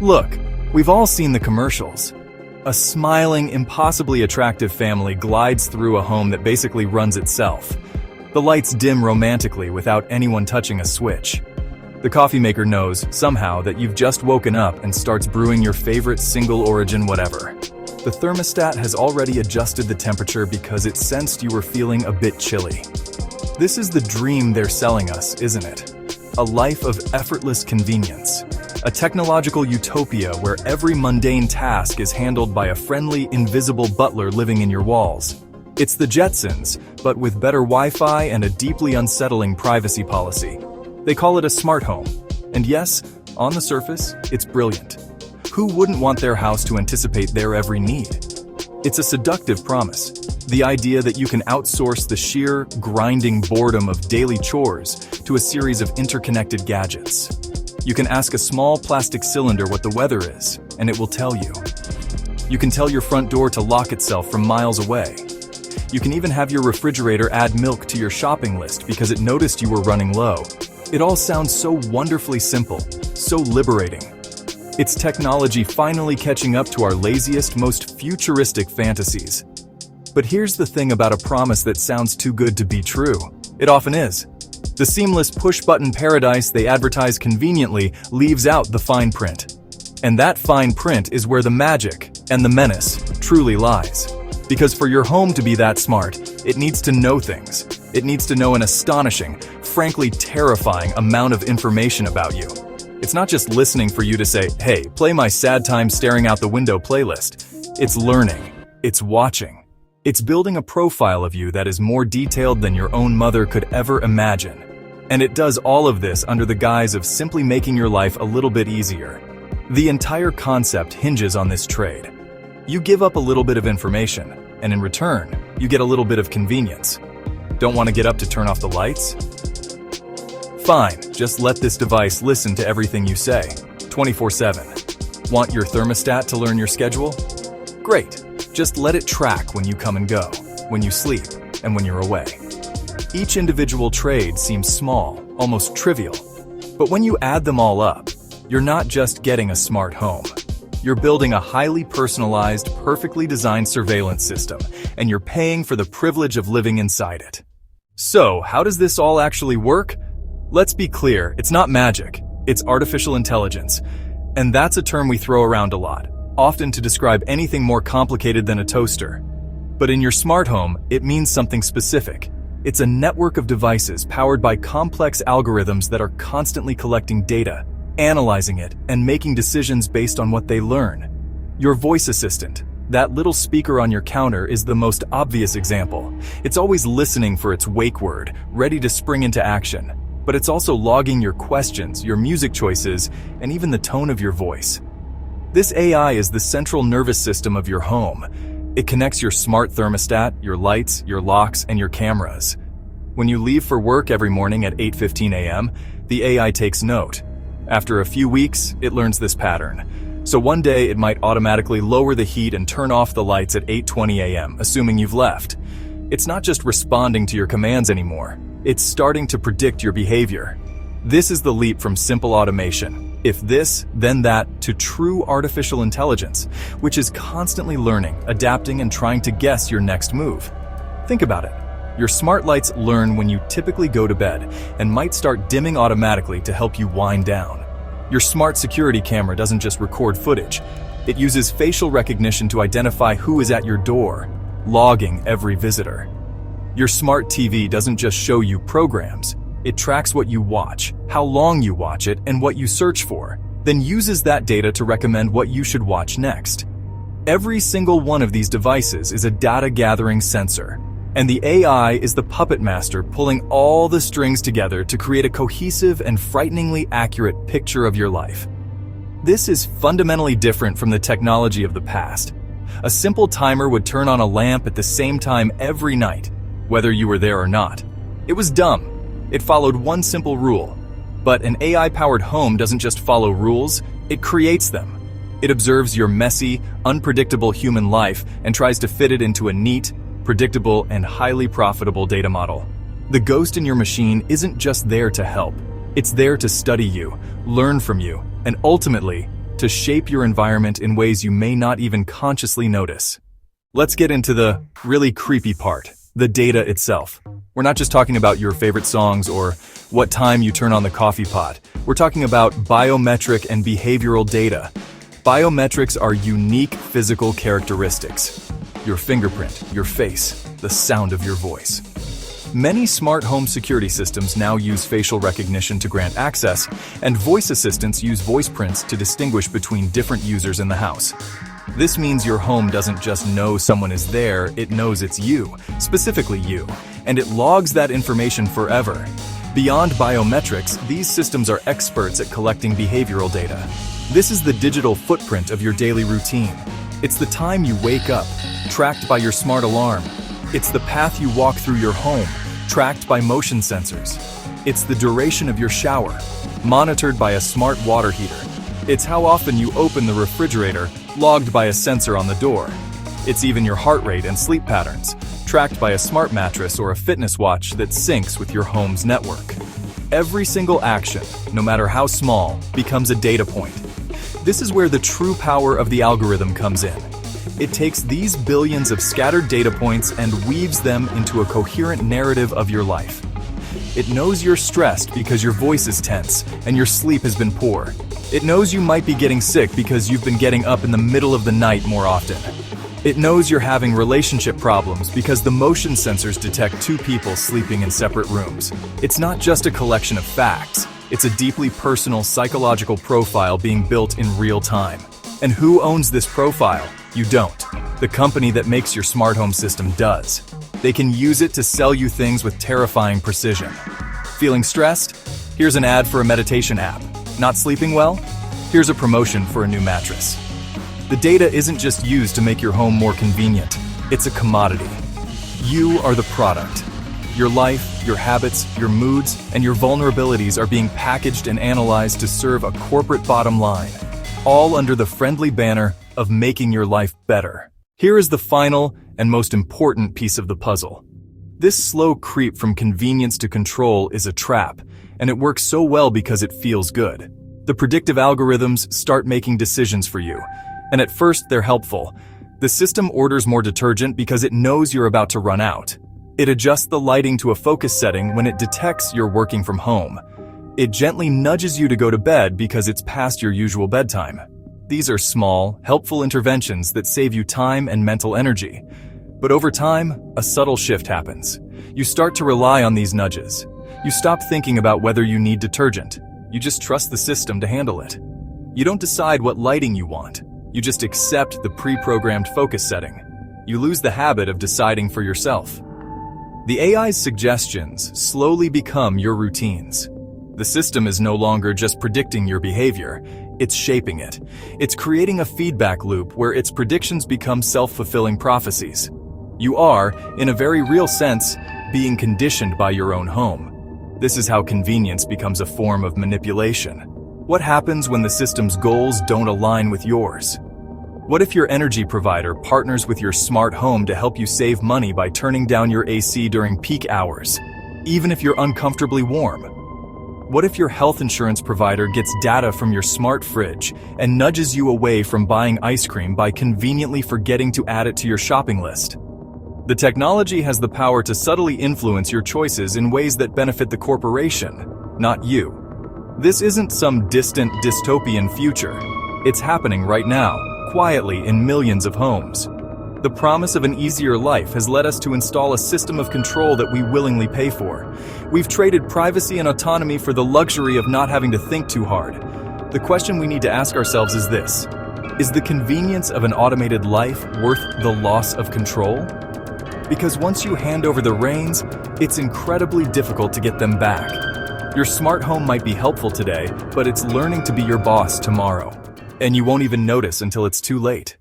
Look, we've all seen the commercials. A smiling, impossibly attractive family glides through a home that basically runs itself. The lights dim romantically without anyone touching a switch. The coffee maker knows, somehow, that you've just woken up and starts brewing your favorite single-origin whatever. The thermostat has already adjusted the temperature because it sensed you were feeling a bit chilly. This is the dream they're selling us, isn't it? A life of effortless convenience. A technological utopia where every mundane task is handled by a friendly, invisible butler living in your walls. It's the Jetsons, but with better Wi-Fi and a deeply unsettling privacy policy. They call it a smart home. And yes, on the surface, it's brilliant. Who wouldn't want their house to anticipate their every need? It's a seductive promise. The idea that you can outsource the sheer, grinding boredom of daily chores to a series of interconnected gadgets. You can ask a small plastic cylinder what the weather is, and it will tell you. You can tell your front door to lock itself from miles away. You can even have your refrigerator add milk to your shopping list because it noticed you were running low. It all sounds so wonderfully simple, so liberating. It's technology finally catching up to our laziest, most futuristic fantasies. But here's the thing about a promise that sounds too good to be true. It often is. The seamless push-button paradise they advertise conveniently leaves out the fine print. And that fine print is where the magic and the menace truly lies. Because for your home to be that smart, it needs to know things. It needs to know an astonishing, frankly terrifying amount of information about you. It's not just listening for you to say, hey, play my sad time staring out the window playlist. It's learning. It's watching. It's building a profile of you that is more detailed than your own mother could ever imagine. And it does all of this under the guise of simply making your life a little bit easier. The entire concept hinges on this trade. You give up a little bit of information, and in return, you get a little bit of convenience. Don't want to get up to turn off the lights? Fine, just let this device listen to everything you say, 24/7. Want your thermostat to learn your schedule? Great, just let it track when you come and go, when you sleep, and when you're away. Each individual trade seems small, almost trivial, but when you add them all up, you're not just getting a smart home. You're building a highly personalized, perfectly designed surveillance system, and you're paying for the privilege of living inside it. So, how does this all actually work? Let's be clear, it's not magic, it's artificial intelligence. And that's a term we throw around a lot, often to describe anything more complicated than a toaster. But in your smart home, it means something specific. It's a network of devices powered by complex algorithms that are constantly collecting data, analyzing it, and making decisions based on what they learn. Your voice assistant, that little speaker on your counter, is the most obvious example. It's always listening for its wake word, ready to spring into action. But it's also logging your questions, your music choices, and even the tone of your voice. This AI is the central nervous system of your home. It connects your smart thermostat, your lights, your locks, and your cameras. When you leave for work every morning at 8:15 a.m., the AI takes note. After a few weeks, it learns this pattern. So one day it might automatically lower the heat and turn off the lights at 8:20 a.m., assuming you've left. It's not just responding to your commands anymore. It's starting to predict your behavior. This is the leap from simple automation, if this, then that, to true artificial intelligence, which is constantly learning, adapting, and trying to guess your next move. Think about it. Your smart lights learn when you typically go to bed and might start dimming automatically to help you wind down. Your smart security camera doesn't just record footage. It uses facial recognition to identify who is at your door, logging every visitor. Your smart TV doesn't just show you programs. It tracks what you watch, how long you watch it, and what you search for, then uses that data to recommend what you should watch next. Every single one of these devices is a data-gathering sensor, and the AI is the puppet master pulling all the strings together to create a cohesive and frighteningly accurate picture of your life. This is fundamentally different from the technology of the past. A simple timer would turn on a lamp at the same time every night, whether you were there or not. It was dumb. It followed one simple rule. But an AI-powered home doesn't just follow rules, it creates them. It observes your messy, unpredictable human life and tries to fit it into a neat, predictable, and highly profitable data model. The ghost in your machine isn't just there to help. It's there to study you, learn from you, and ultimately, to shape your environment in ways you may not even consciously notice. Let's get into the really creepy part, the data itself. We're not just talking about your favorite songs or what time you turn on the coffee pot. We're talking about biometric and behavioral data. Biometrics are unique physical characteristics. Your fingerprint, your face, the sound of your voice. Many smart home security systems now use facial recognition to grant access, and voice assistants use voice prints to distinguish between different users in the house. This means your home doesn't just know someone is there, it knows it's you, specifically you, and it logs that information forever. Beyond biometrics, these systems are experts at collecting behavioral data. This is the digital footprint of your daily routine. It's the time you wake up, tracked by your smart alarm. It's the path you walk through your home, tracked by motion sensors. It's the duration of your shower, monitored by a smart water heater. It's how often you open the refrigerator, logged by a sensor on the door. It's even your heart rate and sleep patterns, tracked by a smart mattress or a fitness watch that syncs with your home's network. Every single action, no matter how small, becomes a data point. This is where the true power of the algorithm comes in. It takes these billions of scattered data points and weaves them into a coherent narrative of your life. It knows you're stressed because your voice is tense and your sleep has been poor. It knows you might be getting sick because you've been getting up in the middle of the night more often. It knows you're having relationship problems because the motion sensors detect two people sleeping in separate rooms. It's not just a collection of facts. It's a deeply personal psychological profile being built in real time. And who owns this profile? You don't. The company that makes your smart home system does. They can use it to sell you things with terrifying precision. Feeling stressed? Here's an ad for a meditation app. Not sleeping well? Here's a promotion for a new mattress. The data isn't just used to make your home more convenient. It's a commodity. You are the product. Your life, your habits, your moods, and your vulnerabilities are being packaged and analyzed to serve a corporate bottom line, all under the friendly banner of making your life better. Here is the final and most important piece of the puzzle. This slow creep from convenience to control is a trap, and it works so well because it feels good. The predictive algorithms start making decisions for you, and at first they're helpful. The system orders more detergent because it knows you're about to run out. It adjusts the lighting to a focus setting when it detects you're working from home. It gently nudges you to go to bed because it's past your usual bedtime. These are small, helpful interventions that save you time and mental energy. But over time, a subtle shift happens. You start to rely on these nudges. You stop thinking about whether you need detergent. You just trust the system to handle it. You don't decide what lighting you want. You just accept the pre-programmed focus setting. You lose the habit of deciding for yourself. The AI's suggestions slowly become your routines. The system is no longer just predicting your behavior, it's shaping it. It's creating a feedback loop where its predictions become self-fulfilling prophecies. You are, in a very real sense, being conditioned by your own home. This is how convenience becomes a form of manipulation. What happens when the system's goals don't align with yours? What if your energy provider partners with your smart home to help you save money by turning down your AC during peak hours, even if you're uncomfortably warm? What if your health insurance provider gets data from your smart fridge and nudges you away from buying ice cream by conveniently forgetting to add it to your shopping list? The technology has the power to subtly influence your choices in ways that benefit the corporation, not you. This isn't some distant dystopian future. It's happening right now, quietly in millions of homes. The promise of an easier life has led us to install a system of control that we willingly pay for. We've traded privacy and autonomy for the luxury of not having to think too hard. The question we need to ask ourselves is this: is the convenience of an automated life worth the loss of control? Because once you hand over the reins, it's incredibly difficult to get them back. Your smart home might be helpful today, but it's learning to be your boss tomorrow. And you won't even notice until it's too late.